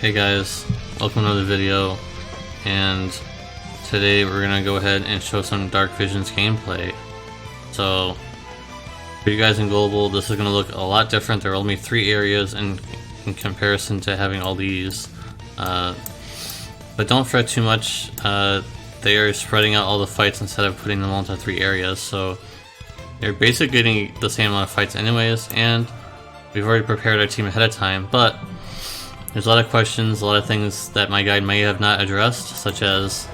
Hey guys, welcome to another video, and today we're gonna go ahead and show some Dark Visions gameplay. So, for you guys in Global, this is gonna look a lot different. There are only 3 areas in comparison to having all these. But don't fret too much, they are spreading out all the fights instead of putting them all into 3 areas, so you're basically getting the same amount of fights anyways, and we've already prepared our team ahead of time, but there's a lot of questions, a lot of things that my guide may have not addressed, such as,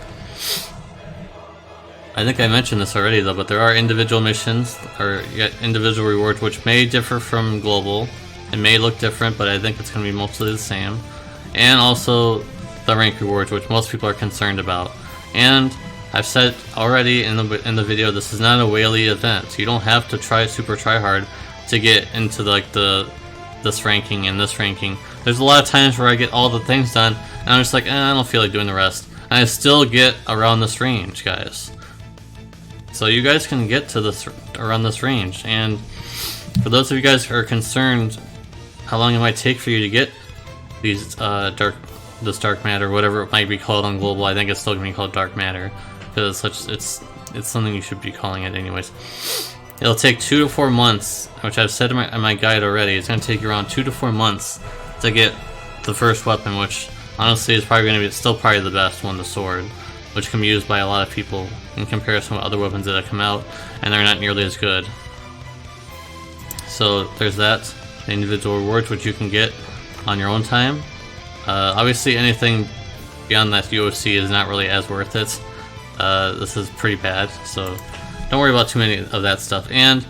I think I mentioned this already though, but there are individual missions, or individual rewards, which may differ from Global, and may look different, but I think it's going to be mostly the same, and also the rank rewards, which most people are concerned about. And I've said already in the video, this is not a whaley event, so you don't have to try hard to get into this ranking and this ranking. There's a lot of times where I get all the things done, and I'm just like, I don't feel like doing the rest. And I still get around this range, guys. So you guys can get to this around this range. And for those of you guys who are concerned how long it might take for you to get these this dark matter, whatever it might be called on Global, I think it's still gonna be called dark matter because it's something you should be calling it anyways. It'll take 2 to 4 months, which I've said in my guide already. It's going to take you around 2 to 4 months to get the first weapon, which honestly is probably going to be still probably the best one, the sword, which can be used by a lot of people in comparison with other weapons that have come out, and they're not nearly as good. So there's that. The individual rewards, which you can get on your own time. Obviously, anything beyond that UOC is not really as worth it. This is pretty bad, so don't worry about too many of that stuff. And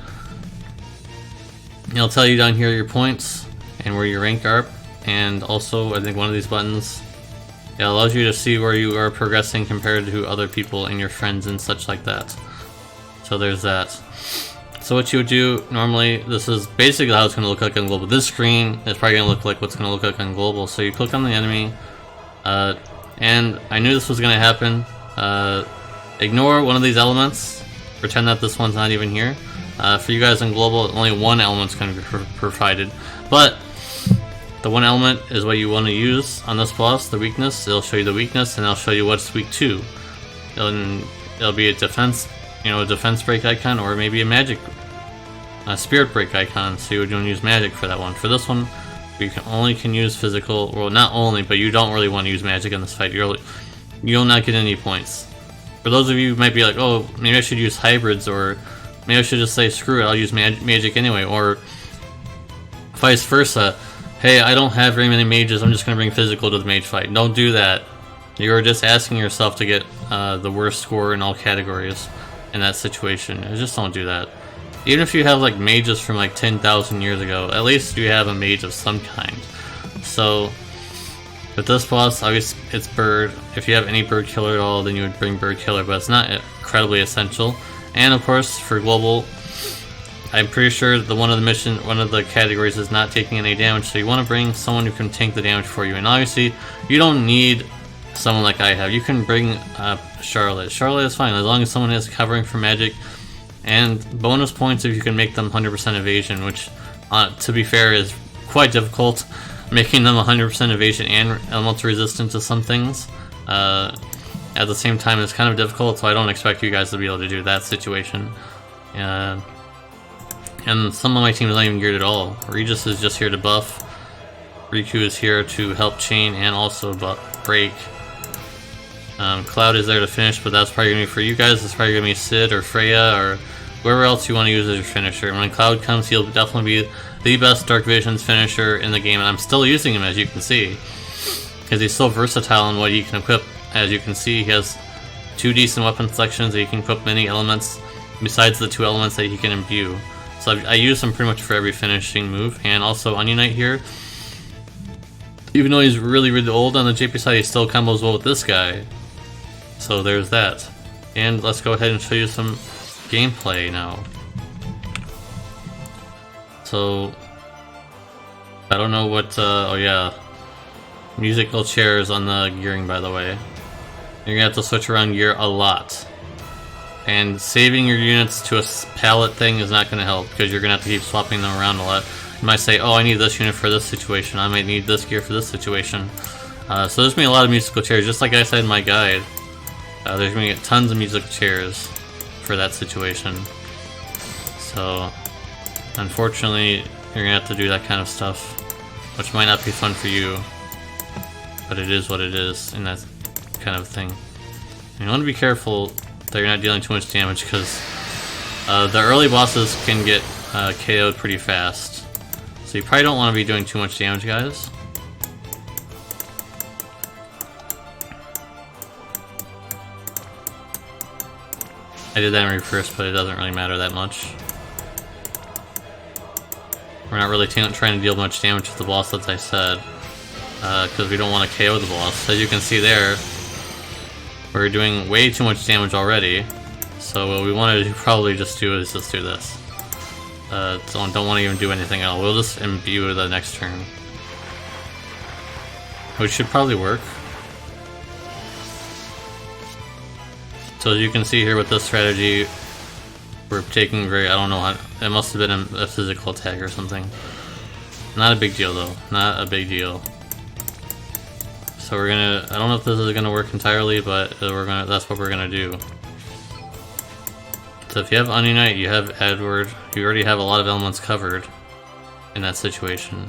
it'll tell you down here your points and where your rank are. And also, I think one of these buttons, it allows you to see where you are progressing compared to other people and your friends and such like that. So there's that. So what you would do normally, this is basically how it's going to look like on Global. This screen is probably going to look like what's going to look like on Global. So you click on the enemy, and I knew this was going to happen. Ignore one of these elements. Pretend that this one's not even here. For you guys in Global, only one element's going to be provided. But the one element is what you want to use on this boss, the weakness. It'll show you the weakness, and it'll show you what's weak to. It'll be a defense, a defense break icon, or maybe a spirit break icon. So you would want to use magic for that one. For this one, you can use physical. Well, not only, but you don't really want to use magic in this fight. You'll not get any points. For those of you who might be like, oh, maybe I should use hybrids, or maybe I should just say, screw it, I'll use magic anyway, or vice versa. Hey, I don't have very many mages, I'm just going to bring physical to the mage fight. Don't do that. You're just asking yourself to get the worst score in all categories in that situation. Just don't do that. Even if you have like mages from like 10,000 years ago, at least you have a mage of some kind. So with this boss, obviously it's bird. If you have any bird killer at all, then you would bring bird killer, but it's not incredibly essential. And of course, for Global, I'm pretty sure one of the categories is not taking any damage, so you want to bring someone who can tank the damage for you. And obviously, you don't need someone like I have. You can bring Charlotte. Charlotte is fine, as long as someone is covering for magic. And bonus points if you can make them 100% evasion, which, to be fair, is quite difficult. Making them 100% evasion and elemental resistant to some things at the same time is kind of difficult, so I don't expect you guys to be able to do that situation. And some of my team is not even geared at all. Regis is just here to buff. Riku is here to help chain and also break. Cloud is there to finish, but that's probably going to be for you guys. It's probably going to be Sid or Freya or whoever else you want to use as your finisher. When Cloud comes, he'll definitely be the best Dark Visions finisher in the game, and I'm still using him, as you can see, because he's so versatile in what he can equip. As you can see, he has 2 decent weapon selections that he can equip many elements besides the 2 elements that he can imbue. So I use him pretty much for every finishing move. And also Onion Knight here, even though he's really old on the JP side, he still combos well with this guy. So there's that. And let's go ahead and show you some gameplay now. So I don't know what oh yeah, musical chairs on the gearing, by the way. You're gonna have to switch around gear a lot, and saving your units to a palette thing is not gonna help, because you're gonna have to keep swapping them around a lot. You might say, oh, I need this unit for this situation, I might need this gear for this situation. So there's gonna be a lot of musical chairs, just like I said in my guide. There's gonna be tons of musical chairs for that situation. So, unfortunately, you're gonna have to do that kind of stuff, which might not be fun for you, but it is what it is in that kind of thing. And you want to be careful that you're not dealing too much damage, because the early bosses can get KO'd pretty fast. So you probably don't want to be doing too much damage, guys. I did that in reverse, but it doesn't really matter that much. We're not really trying to deal much damage to the boss, as I said, because we don't want to KO the boss. As you can see there, we're doing way too much damage already. So what we want to probably just do is just do this. Don't want to even do anything else. We'll just imbue the next turn, which should probably work. So as you can see here with this strategy, we're taking I don't know how, it must have been a physical attack or something. Not a big deal though, not a big deal. So we're gonna, I don't know if this is gonna work entirely, but that's what we're gonna do. So if you have Unite, you have Edward, you already have a lot of elements covered in that situation.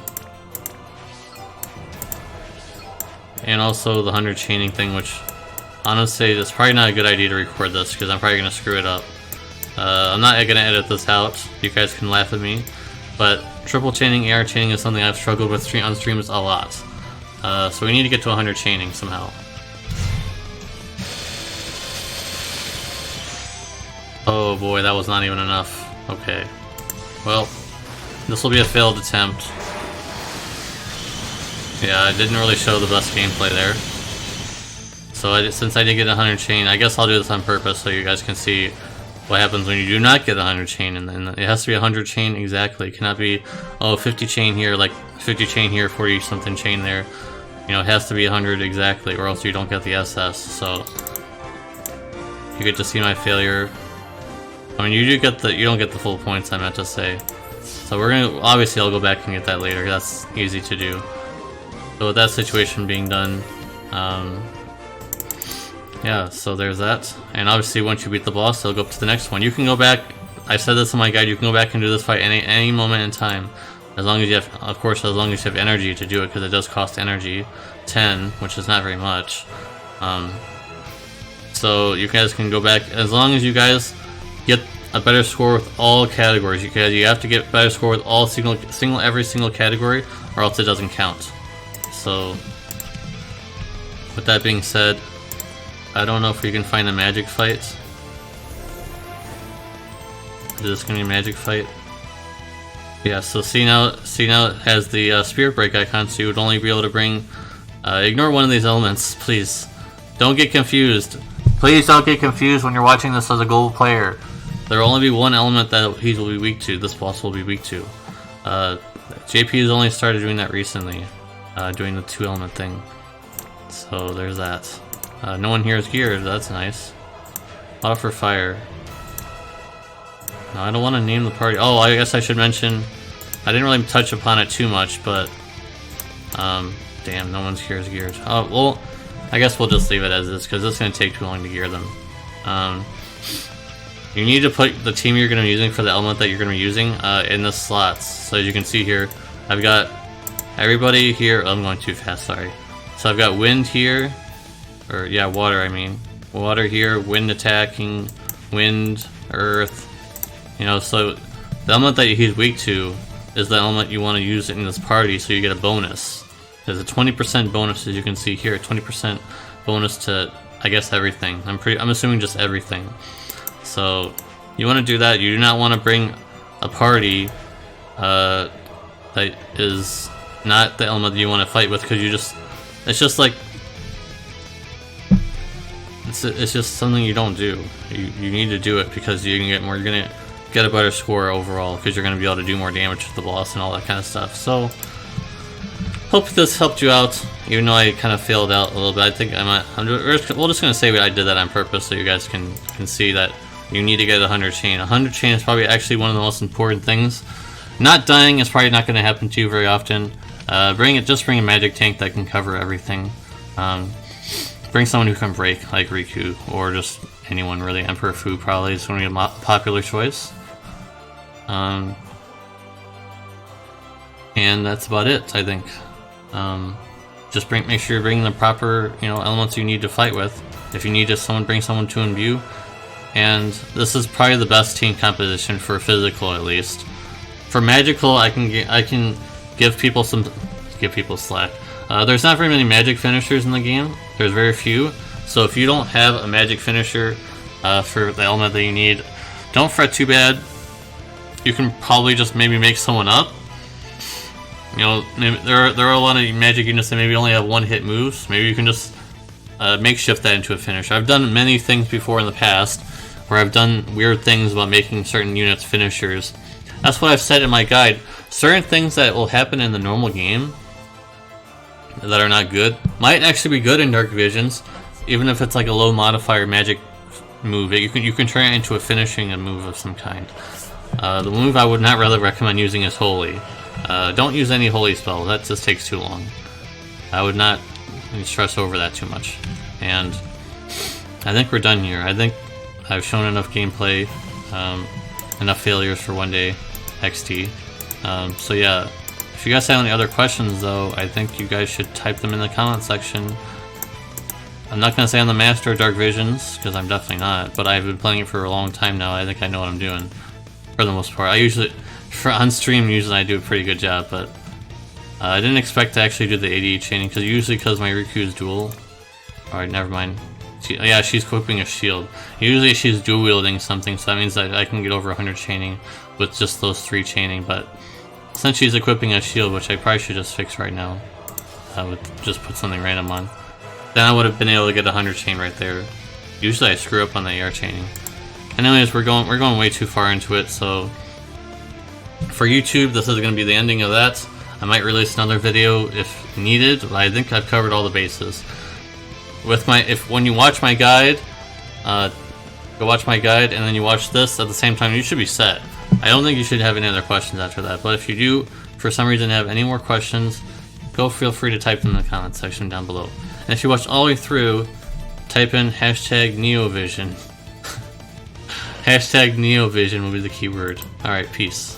And also the 100 chaining thing, which honestly, it's probably not a good idea to record this because I'm probably going to screw it up. I'm not going to edit this out. You guys can laugh at me. But triple chaining, AR chaining is something I've struggled with on streams a lot. So we need to get to 100 chaining somehow. Oh boy, that was not even enough. Okay. Well, this will be a failed attempt. Yeah, I didn't really show the best gameplay there. So since I did get 100 chain, I guess I'll do this on purpose so you guys can see what happens when you do not get 100 chain. And then it has to be 100 chain exactly. It cannot be, oh, 50 chain here, like 50 chain here, 40 something chain there. You know, it has to be 100 exactly, or else you don't get the SS. So you get to see my failure. I mean, you don't get the full points, I meant to say. So we're gonna, obviously I'll go back and get that later. That's easy to do. So with that situation being done, yeah, so there's that. And obviously once you beat the boss, they'll go up to the next one. You can go back, I said this in my guide, you can go back and do this fight any moment in time. As long as you have, of course, as long as you have energy to do it, because it does cost energy. 10, which is not very much. So you guys can go back, as long as you guys get a better score with all categories. You have to get better score with all every single category, or else it doesn't count. So with that being said, I don't know if we can find a magic fight. Is this gonna be a magic fight? Yeah, so see now it has the spirit break icon, so you would only be able to bring ignore one of these elements, please. Don't get confused. Please don't get confused when you're watching this as a gold player. There will only be one element that he will be weak to, this boss will be weak to. JP has only started doing that recently, doing the 2 element thing. So there's that. No one here is geared, that's nice. Offer fire. No, I don't want to name the party. Oh, I guess I should mention, I didn't really touch upon it too much, but damn, no one's here is geared. Oh, well, I guess we'll just leave it as is, because it's going to take too long to gear them. You need to put the team you're going to be using for the element that you're going to be using in the slots. So as you can see here, I've got everybody here. Oh, I'm going too fast, sorry. So I've got wind here, or yeah, water I mean. Water here, wind attacking, wind, earth. You know, so the element that he's weak to is the element you want to use in this party, so you get a bonus. There's a 20% bonus, as you can see here, 20% bonus to, I guess, everything. I'm assuming just everything. So you want to do that. You do not want to bring a party that is not the element that you want to fight with, because it's just like, it's just something you don't do. You need to do it because you're gonna get a better score overall, because you're gonna be able to do more damage to the boss and all that kind of stuff. So hope this helped you out, even though I kind of failed out a little bit. I think we're just gonna say I did that on purpose, so you guys can see that you need to get 100 chain. 100 chain is probably actually one of the most important things. Not dying is probably not going to happen to you very often. Just bring a magic tank that can cover everything. Bring someone who can break, like Riku, or just anyone really. Emperor Fu probably is going to be a popular choice. And that's about it, I think. Just make sure you're bringing the proper, elements you need to fight with. If you need to bring someone to imbue. And this is probably the best team composition for physical, at least. For magical, I can give people slack. There's not very many magic finishers in the game. There's very few. So if you don't have a magic finisher for the element that you need, don't fret too bad. You can probably just maybe make someone up. Maybe there are a lot of magic units that maybe only have one-hit moves. Maybe you can just makeshift that into a finisher. I've done many things before in the past where I've done weird things about making certain units finishers. That's what I've said in my guide. Certain things that will happen in the normal game that are not good might actually be good in Dark Visions, even if it's like a low modifier magic move. You can turn it into a finishing move of some kind. The move I would not really recommend using is Holy. Don't use any Holy spell. That just takes too long. I would not stress over that too much. And I think we're done here. I think I've shown enough gameplay, enough failures for one day XT. So yeah, if you guys have any other questions though, I think you guys should type them in the comment section. I'm not going to say I'm the master of Dark Visions, because I'm definitely not, but I've been playing it for a long time now. I think I know what I'm doing, for the most part. On stream, usually I do a pretty good job, but I didn't expect to actually do the 80 chaining, because my Riku is dual. Alright, never mind. She's equipping a shield. Usually she's dual wielding something, so that means that I can get over 100 chaining with just those 3 chaining, but since she's equipping a shield, which I probably should just fix right now, I would just put something random on, then I would have been able to get 100 chain right there. Usually I screw up on the AR chaining. Anyways, we're going way too far into it, so for YouTube, this is going to be the ending of that. I might release another video if needed, but I think I've covered all the bases. When you watch my guide, go watch my guide, and then you watch this at the same time, you should be set. I don't think you should have any other questions after that, but if you do, for some reason, have any more questions, feel free to type them in the comment section down below. And if you watch all the way through, type in #NeoVision. #NeoVision will be the keyword. Alright, peace.